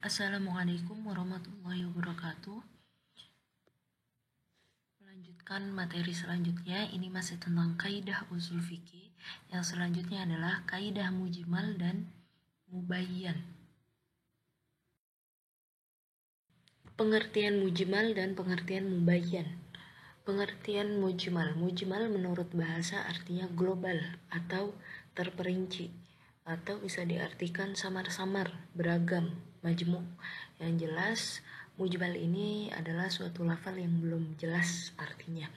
Assalamualaikum warahmatullahi wabarakatuh. Melanjutkan materi selanjutnya, ini masih tentang kaidah usul fikih. Yang selanjutnya adalah kaidah mujmal dan mubayyan. Pengertian mujmal dan pengertian mubayyan. Pengertian mujmal. Mujmal menurut bahasa artinya global atau terperinci, atau bisa diartikan samar-samar, beragam, majmuk. Yang jelas, mujmal ini adalah suatu lafal yang belum jelas artinya.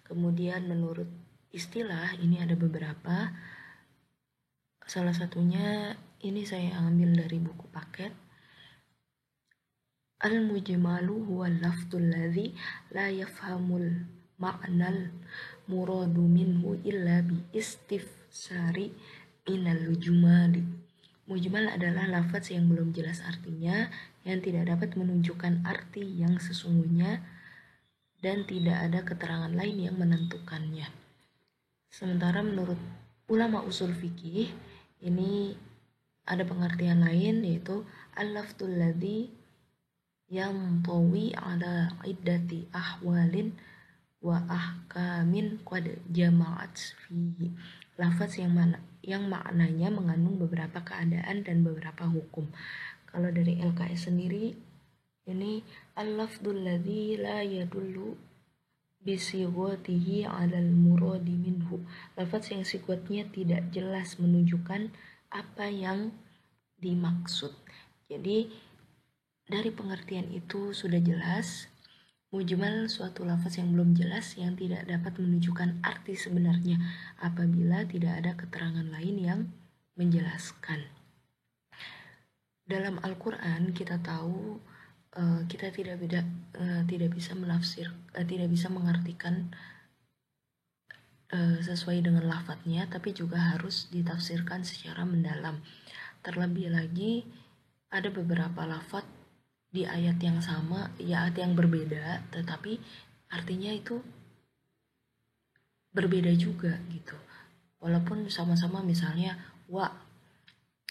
Kemudian menurut istilah ini ada beberapa. Salah satunya ini saya ambil dari buku paket. Al-mujmalu huwa al-lafdul ladzi la yafhamul ma'nal muradu minhu illa bi istifsari minal jumali. Mujmal adalah lafaz yang belum jelas artinya, yang tidak dapat menunjukkan arti yang sesungguhnya, dan tidak ada keterangan lain yang menentukannya. Sementara menurut ulama usul fikih, ini ada pengertian lain, yaitu al-lafdul ladzi yang tawi ala iddati ahwalin wa ahkamin qad jama'at fihi. Lafaz yang maknanya mengandung beberapa keadaan dan beberapa hukum. Kalau dari LKS sendiri, ini al-lafdul ladzi la yadullu bisighatihi 'alal muradi minhu. Lafaz yang sifatnya tidak jelas menunjukkan apa yang dimaksud. Jadi dari pengertian itu sudah jelas, mujmal suatu lafaz yang belum jelas yang tidak dapat menunjukkan arti sebenarnya apabila tidak ada keterangan lain yang menjelaskan. Dalam Al-Quran kita tahu kita tidak bisa tidak bisa mengartikan sesuai dengan lafadznya, tapi juga harus ditafsirkan secara mendalam. Terlebih lagi ada beberapa lafadz di ayat yang sama, ayat yang berbeda, tetapi artinya itu berbeda juga gitu. Walaupun sama-sama misalnya wa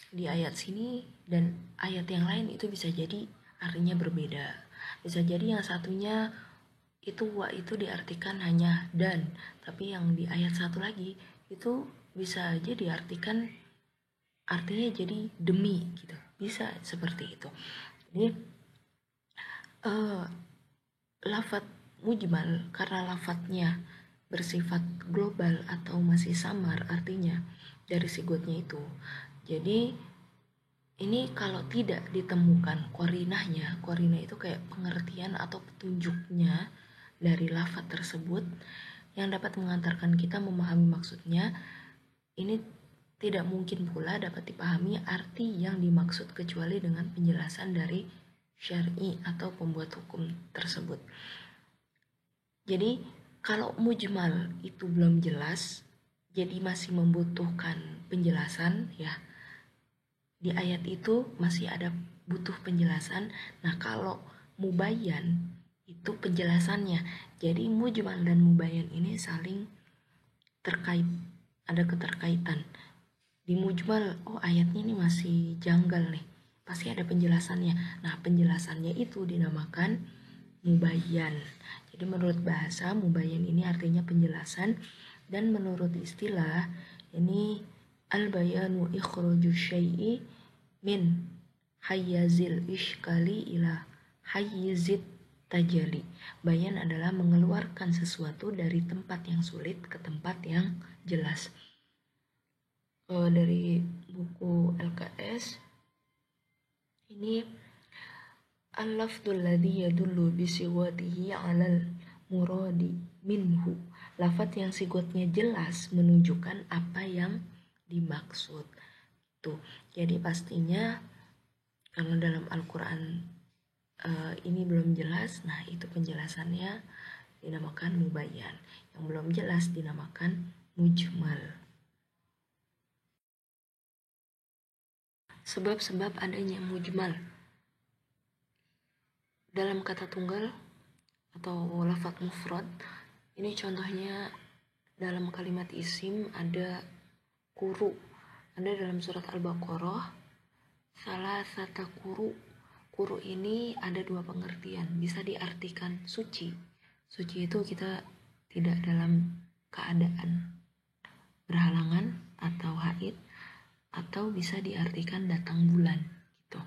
di ayat sini dan ayat yang lain itu bisa jadi artinya berbeda. Bisa jadi yang satunya itu wa itu diartikan hanya dan, tapi yang di ayat satu lagi itu bisa aja diartikan artinya jadi demi gitu. Bisa seperti itu. Jadi lafadz mujmal karena lafadznya bersifat global atau masih samar artinya dari sigotnya itu. Jadi ini kalau tidak ditemukan qarinahnya, qarinah itu kayak pengertian atau petunjuknya dari lafadz tersebut yang dapat mengantarkan kita memahami maksudnya, ini tidak mungkin pula dapat dipahami arti yang dimaksud kecuali dengan penjelasan dari syar'i atau pembuat hukum tersebut. Jadi kalau mujmal itu belum jelas, jadi masih membutuhkan penjelasan ya. Di ayat itu masih ada butuh penjelasan. Nah kalau mubayyan itu penjelasannya. Jadi mujmal dan mubayyan ini saling terkait, ada keterkaitan. Di mujmal, oh ayatnya ini masih janggal nih, pasti ada penjelasannya. Nah penjelasannya itu dinamakan mubayyan. Jadi menurut bahasa, mubayyan ini artinya penjelasan, dan menurut istilah ini al-bayanu ikhraju syai'i min hayyazil ishkali ila hayyizit tajali. Bayan adalah mengeluarkan sesuatu dari tempat yang sulit ke tempat yang jelas. Dari buku LKS ini al-lafdul ladzi yadullu bisighatihi 'alal muradi minhu. Lafadz yang sigotnya jelas menunjukkan apa yang dimaksud. Tuh. Jadi pastinya kalau dalam Al-Qur'an ini belum jelas, nah itu penjelasannya dinamakan mubayyan. Yang belum jelas dinamakan mujmal. Sebab-sebab adanya mujmal dalam kata tunggal atau lafadz mufrad, ini contohnya dalam kalimat isim ada kuru. Ada dalam surat Al-Baqarah salah satu kuru wuru ini ada dua pengertian, bisa diartikan suci. Suci itu kita tidak dalam keadaan berhalangan atau haid, atau bisa diartikan datang bulan gitu.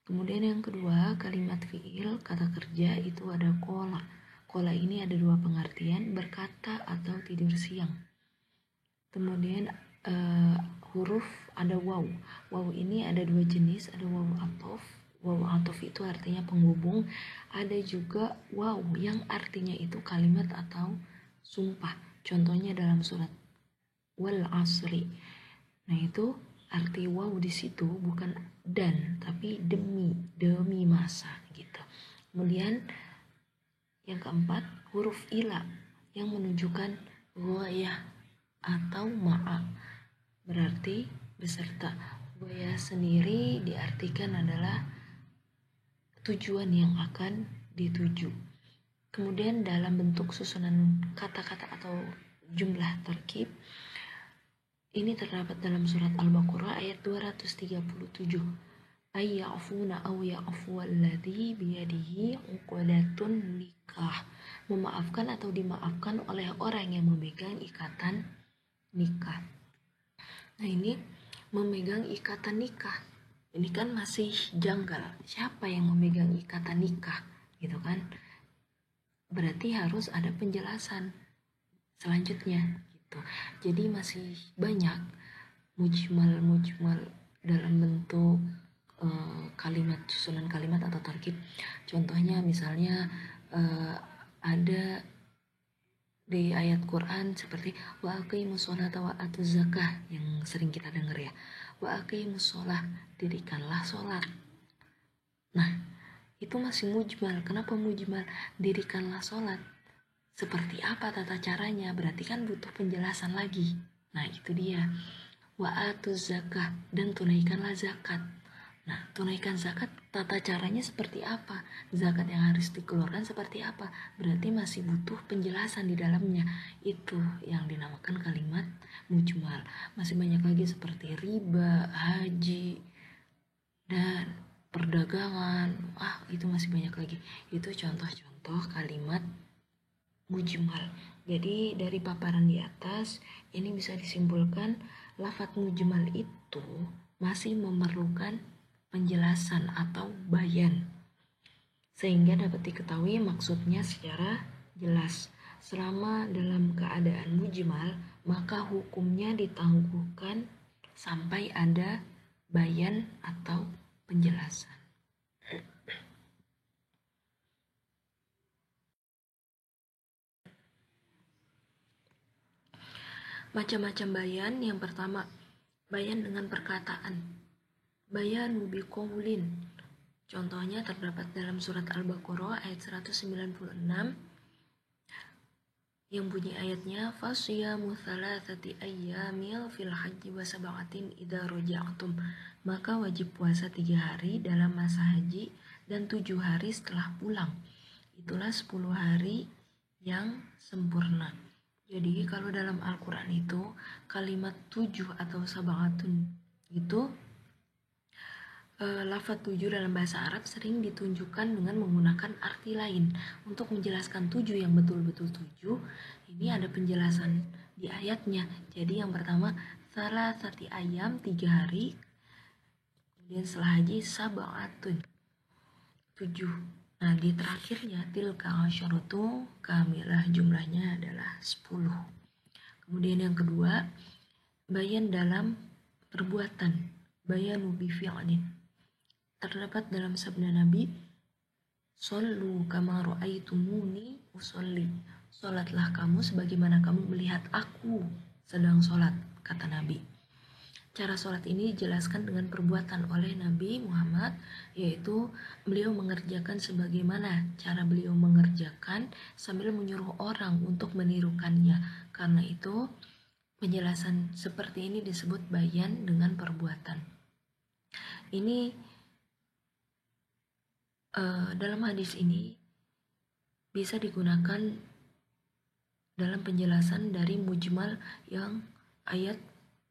Kemudian yang kedua, kalimat fiil kata kerja itu ada kola. Kola ini ada dua pengertian, berkata atau tidur siang. Kemudian huruf ada waw. Waw ini ada dua jenis, ada waw atof. Waw atof itu artinya penghubung. Ada juga waw yang artinya itu kalimat atau sumpah. Contohnya dalam surat wal asri. Nah itu arti waw di situ bukan dan, tapi demi masa gitu. Kemudian yang keempat, huruf ila yang menunjukkan ghayah atau ma'a, berarti beserta. Ghayah sendiri diartikan adalah tujuan yang akan dituju. Kemudian dalam bentuk susunan kata-kata atau jumlah terkib, ini terdapat dalam surat Al-Baqarah ayat 237. Ayya'funa aw ya'fu alladhi biyadihi 'uqdatun nikah. Memaafkan atau dimaafkan oleh orang yang memegang ikatan nikah. Nah ini memegang ikatan nikah. Ini kan masih janggal. Siapa yang memegang ikatan nikah? Gitu kan? Berarti harus ada penjelasan selanjutnya. Jadi masih banyak mujmal dalam bentuk kalimat, susunan kalimat atau tarkib. Contohnya misalnya ada di ayat Quran seperti wa aqimus sholata wa atuz zakah yang sering kita dengar ya. Wa aqimus sholah, dirikanlah sholat. Nah itu masih mujmal. Kenapa mujmal? Dirikanlah sholat. Seperti apa tata caranya? Berarti kan butuh penjelasan lagi. Nah itu dia. Wa atuz zakah, dan tunaikanlah zakat. Nah tunaikan zakat tata caranya seperti apa? Zakat yang harus dikeluarkan seperti apa? Berarti masih butuh penjelasan di dalamnya. Itu yang dinamakan kalimat mujmal. Masih banyak lagi seperti riba, haji, dan perdagangan. Itu masih banyak lagi. Itu contoh-contoh kalimat mujmal. Jadi dari paparan di atas ini bisa disimpulkan lafadz mujmal itu masih memerlukan penjelasan atau bayan sehingga dapat diketahui maksudnya secara jelas. Selama dalam keadaan mujmal, maka hukumnya ditangguhkan sampai ada bayan atau penjelasan. Macam-macam bayan. Yang pertama, bayan dengan perkataan. Bayan biqaulin. Contohnya terdapat dalam surat Al-Baqarah ayat 196 yang bunyi ayatnya fasyamu thalathati ayyamil fil haji wa sab'atin idza raja'tum. Maka wajib puasa 3 hari dalam masa haji dan 7 hari setelah pulang. Itulah 10 hari yang sempurna. Jadi kalau dalam Al-Quran itu kalimat 7 atau sab'atun itu lafaz 7 dalam bahasa Arab sering ditunjukkan dengan menggunakan arti lain. Untuk menjelaskan 7 yang betul-betul 7, ini ada penjelasan di ayatnya. Jadi yang pertama, salasati ayam 3 hari, kemudian setelah haji sab'atun 7. Nah di terakhirnya tilka asyaratu kamilah, jumlahnya adalah 10. Kemudian yang kedua, bayan dalam perbuatan, bayanu bi fi'lin. Terdapat dalam sabda Nabi, shollu kama ra'aitumuni usolli. Sholatlah kamu sebagaimana kamu melihat aku sedang sholat, kata Nabi. Cara sholat ini dijelaskan dengan perbuatan oleh Nabi Muhammad, yaitu beliau mengerjakan sebagaimana cara beliau mengerjakan sambil menyuruh orang untuk menirukannya. Karena itu penjelasan seperti ini disebut bayan dengan perbuatan. Ini dalam hadis ini bisa digunakan dalam penjelasan dari mujmal yang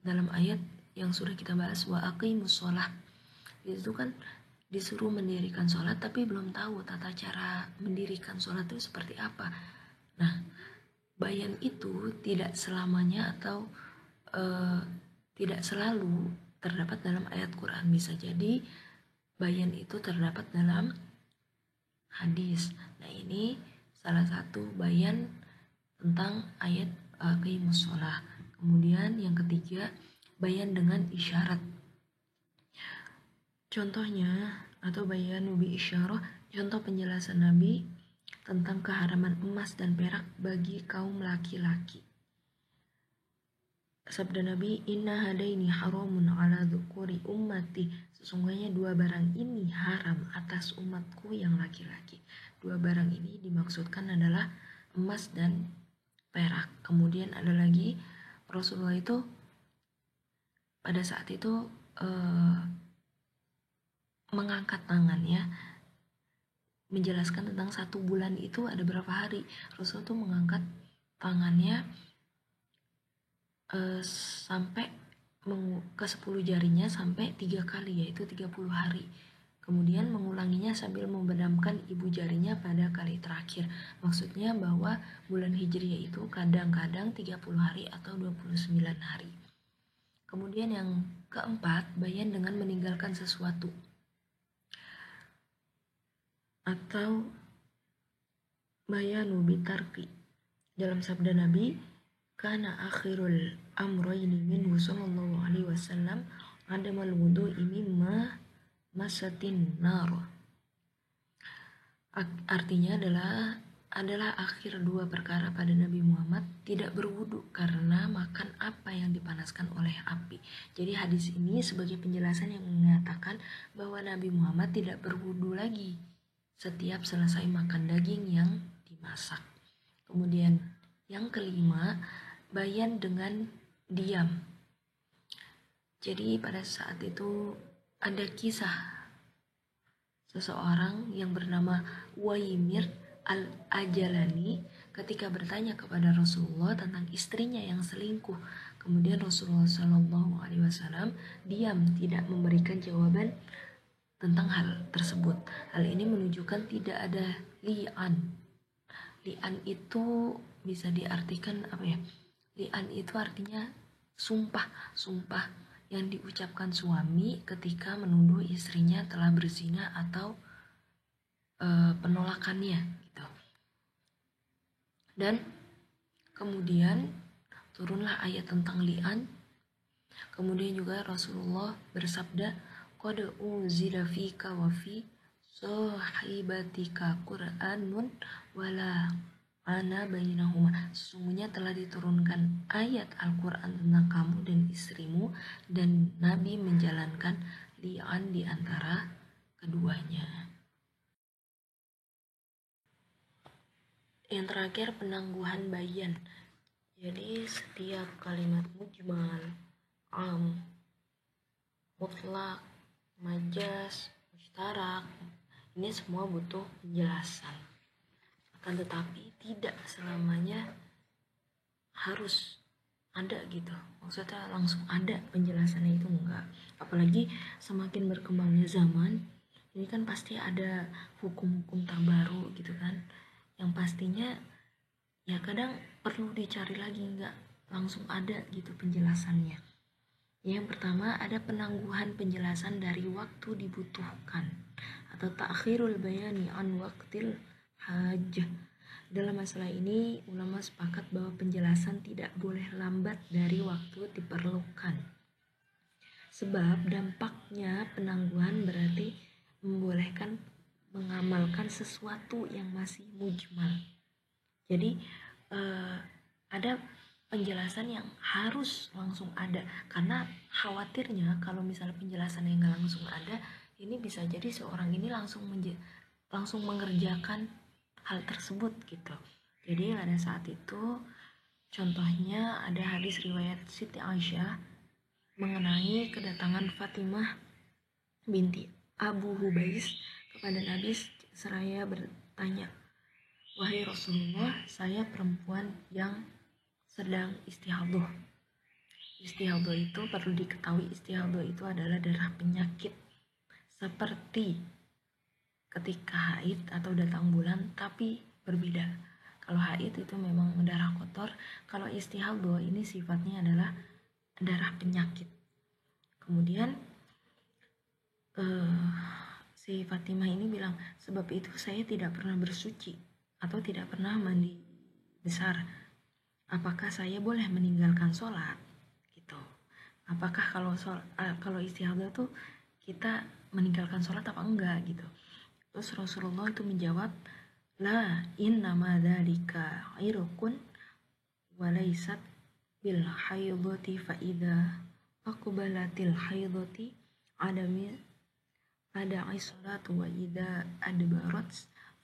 dalam ayat yang sudah kita bahas, wa aqimus sholah. Itu kan disuruh mendirikan sholat tapi belum tahu tata cara mendirikan sholat itu seperti apa. Nah, bayan itu tidak selamanya atau tidak selalu terdapat dalam ayat Quran. Bisa jadi bayan itu terdapat dalam hadis. Nah, ini salah satu bayan tentang ayat qimus shalah. Kemudian yang ketiga, bayan dengan isyarat. Contohnya atau bayanu bi isyarah, contoh penjelasan Nabi tentang keharaman emas dan perak bagi kaum laki-laki. Sabda Nabi, inna hadaini haramun ala dzukuri ummati, sesungguhnya dua barang ini haram atas umatku yang laki-laki. Dua barang ini dimaksudkan adalah emas dan perak. Kemudian ada lagi, Rasulullah itu pada saat itu mengangkat tangannya menjelaskan tentang 1 bulan itu ada berapa hari. Rasul tuh mengangkat tangannya sampai ke 10 jarinya sampai 3 kali, yaitu 30 hari. Kemudian mengulanginya sambil membenamkan ibu jarinya pada kali terakhir. Maksudnya bahwa bulan Hijriah itu kadang-kadang 30 hari atau 29 hari. Kemudian yang keempat, bayan dengan meninggalkan sesuatu atau bayanu bitarki. Dalam sabda Nabi, kana akhirul amrayni minhu sallallahu alaihi wasallam adamal wudu'i mimma masatin nar. Artinya adalah akhir dua perkara pada Nabi Muhammad tidak berwudu karena makan apa yang dipanaskan oleh api. Jadi hadis ini sebagai penjelasan yang mengatakan bahwa Nabi Muhammad tidak berwudu lagi setiap selesai makan daging yang dimasak. Kemudian yang kelima, bayan dengan diam. Jadi pada saat itu ada kisah seseorang yang bernama Waimir al-Ajalani ketika bertanya kepada Rasulullah tentang istrinya yang selingkuh. Kemudian Rasulullah SAW diam, tidak memberikan jawaban tentang hal tersebut. Hal ini menunjukkan tidak ada li'an. Li'an itu bisa diartikan apa ya? Li'an itu artinya sumpah yang diucapkan suami ketika menuduh istrinya telah berzina atau penolakannya gitu. Dan kemudian turunlah ayat tentang li'an. Kemudian juga Rasulullah bersabda, qad unzila fika wa fi sahibatika Qur'anun wala ana bainahuma. Sesungguhnya telah diturunkan ayat Al-Quran tentang kamu dan istrimu, dan Nabi menjalankan li'an di antara keduanya. Yang terakhir, penangguhan bayan. Jadi setiap kalimat mujmal, mutlak, majas, mustarak, ini semua butuh penjelasan. Akan tetapi tidak selamanya harus ada gitu. Maksudnya langsung ada penjelasannya, itu enggak. Apalagi semakin berkembangnya zaman, ini kan pasti ada hukum-hukum terbaru gitu kan. Yang pastinya ya kadang perlu dicari lagi, enggak langsung ada gitu penjelasannya. Yang pertama, ada penangguhan penjelasan dari waktu dibutuhkan atau ta'khirul bayani an waqtil hajah. Dalam masalah ini, ulama sepakat bahwa penjelasan tidak boleh lambat dari waktu diperlukan. Sebab dampaknya penangguhan berarti membolehkan mengamalkan sesuatu yang masih mujmal. Jadi ada penjelasan yang harus langsung ada, karena khawatirnya kalau misalnya penjelasan yang nggak langsung ada, ini bisa jadi seorang ini langsung mengerjakan hal tersebut gitu. Jadi pada saat itu contohnya ada hadis riwayat Siti Aisyah mengenai kedatangan Fatimah binti Abu Hubais kepada Nabi seraya bertanya, wahai Rasulullah, saya perempuan yang sedang istihadah. Istihadah itu perlu diketahui, istihadah itu adalah darah penyakit seperti ketika haid atau datang bulan, tapi berbeda. Kalau haid itu memang darah kotor, kalau istihadah ini sifatnya adalah darah penyakit. Kemudian si Fatimah ini bilang, sebab itu saya tidak pernah bersuci atau tidak pernah mandi besar. Apakah saya boleh meninggalkan sholat? Gitu. Apakah kalau istihadah tuh kita meninggalkan sholat apa enggak gitu? Terus Rasulullah itu menjawab, la innama dzalika irqun walaysat bil haidati fa idza aqbalatil haidati adami ada salatu wa idza adbarat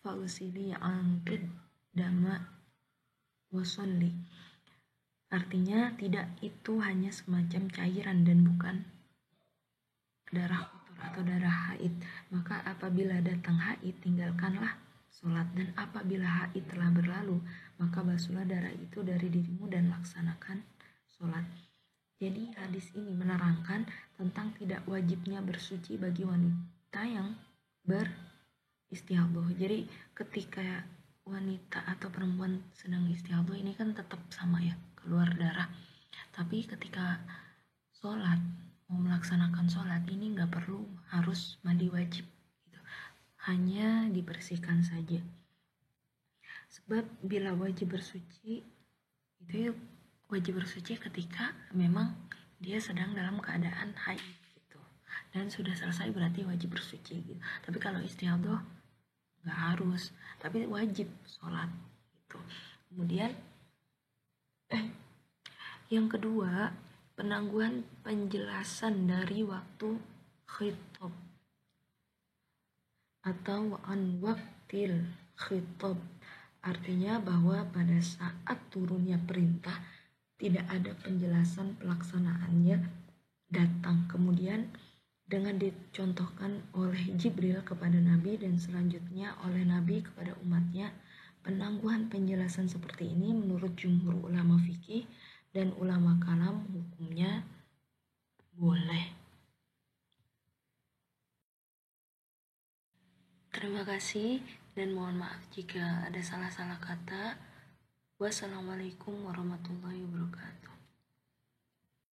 fausili angkid dama wasolli. Artinya tidak itu hanya semacam cairan dan bukan darah kotor atau darah haid. Maka apabila datang haid tinggalkanlah sholat, dan apabila haid telah berlalu maka basuhlah darah itu dari dirimu dan laksanakan sholat. Jadi hadis ini menerangkan tentang tidak wajibnya bersuci bagi wanita yang beristihadah. Jadi ketika wanita atau perempuan sedang istihadah ini kan tetap sama ya, keluar darah. Tapi ketika sholat, mau melaksanakan sholat ini nggak perlu harus mandi wajib gitu. Hanya dibersihkan saja. Sebab bila wajib bersuci itu wajib bersuci ketika memang dia sedang dalam keadaan haid gitu, dan sudah selesai berarti wajib bersuci gitu. Tapi kalau istihadah nggak harus, tapi wajib sholat gitu. Kemudian yang kedua, penangguhan penjelasan dari waktu khitab atau an waktil khitab. Artinya bahwa pada saat turunnya perintah tidak ada penjelasan pelaksanaannya datang. Kemudian dengan dicontohkan oleh Jibril kepada Nabi dan selanjutnya oleh Nabi kepada umatnya, penangguhan penjelasan seperti ini menurut jumhur ulama fikih dan ulama kalam hukumnya boleh. Terima kasih dan mohon maaf jika ada salah-salah kata. Wassalamualaikum warahmatullahi wabarakatuh.